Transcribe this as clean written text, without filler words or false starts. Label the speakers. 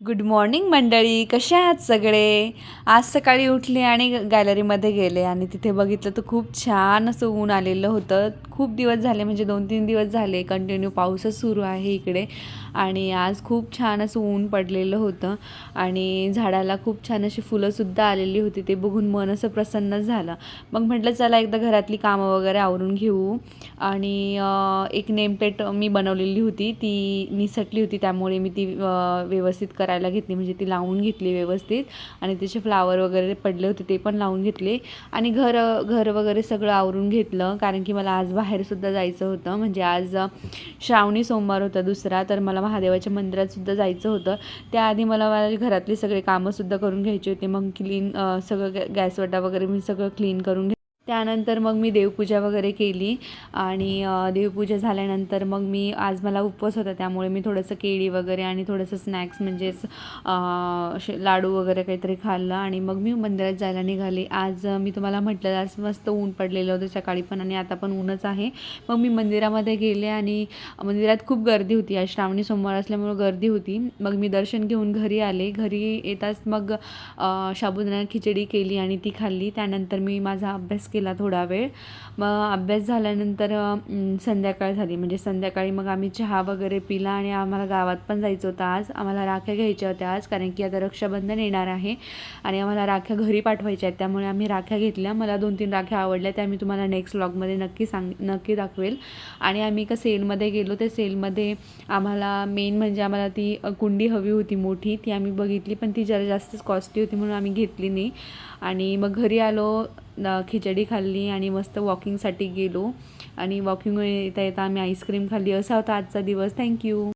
Speaker 1: Good morning मंडळी, कसे आहात सगळे? आज सकाळी उठले आणि गॅलरीमध्ये गेले आणि तिथे बघितलं तर खूप छान असं ऊन आलेलं होतं. खूप दिवस झाले, म्हणजे 2-3 दिवस झाले कंटिन्यू पाऊसच सुरू आहे इकडे. आणि आज खूप छान असं ऊन पडलेलं होतं आणि झाडाला खूप छान अशी फुलंसुद्धा आलेली होती. ते बघून मन असं प्रसन्न झालं. मग म्हटलं चला एकदा घरातली कामं वगैरे आवरून घेऊ. आणि एक नेमप्लेट मी बनवलेली होती, ती निसटली होती, त्यामुळे मी ती व्यवस्थित करायला घेतली, म्हणजे ती लावून घेतली व्यवस्थित. आणि त्याचे फ्लावर वगैरे पडले होते ते पण लावून घेतले. आणि घर वगैरे सगळं आवरून घेतलं, कारण की मला आज बाहेरसुद्धा जायचं होतं. म्हणजे आज श्रावणी सोमवार होता दुसरा, तर मला महादेवाच्या मंदिरातसुद्धा जायचं होतं. त्याआधी मला माझ्या घरातली सगळे कामंसुद्धा करून घ्यायची होती. मग सगळं गॅसवटा वगैरे मी सगळं क्लीन करून त्यानंतर मग मी देवपूजा वगैरे केली. आणि देवपूजा झाल्यानंतर मग आज मला उपवास होता, त्यामुळे मी थोडंसं केळी वगैरे आणि थोडंसं स्नॅक्स, म्हणजेच असे लाडू वगैरे काहीतरी खाल्लं आणि मग मी मंदिरात जायला निघाले. आज मी तुम्हाला म्हटलं, आज मस्त ऊन पडलेलं होतं सकाळी पण आणि आता पण ऊनच आहे. मग मी मंदिरामध्ये गेले आणि मंदिरात खूप गर्दी होती. आज श्रावणी सोमवार असल्यामुळं गर्दी होती. मग मी दर्शन घेऊन घरी आले. घरी येताच मग साबुदाणा खिचडी केली आणि ती खाल्ली. त्यानंतर मी माझा अभ्यास केला थोडा वेळ. मग अभ्यास झाल्यानंतर संध्याकाळ झाली, म्हणजे संध्याकाळी मग आम्ही चहा वगैरे पिला आणि आम्हाला गावात पण जायचं होतं. आज आम्हाला राख्या घ्यायच्या होत्या आज, कारण की आता रक्षाबंधन येणार आहे आणि आम्हाला राख्या घरी पाठवायच्या आहेत, त्यामुळे आम्ही राख्या घेतल्या. मला 2-3 राख्या आवडल्या, त्या मी तुम्हाला नेक्स्ट व्लॉगमध्ये नक्की दाखवेल. आणि आम्ही एका सेलमध्ये गेलो. त्या सेलमध्ये आम्हाला मेन म्हणजे आम्हाला ती कुंडी हवी होती मोठी, ती आम्ही बघितली, पण ती जरा जास्तच कॉस्टली होती म्हणून आम्ही घेतली नाही. आणि मग घरी आलो, खिचडी खाल्ली आणि मस्त वॉकिंगसाठी गेलो. आणि वॉकिंग येता येता आम्ही आईस्क्रीम खाल्ली. असा होता आजचा दिवस. थँक्यू.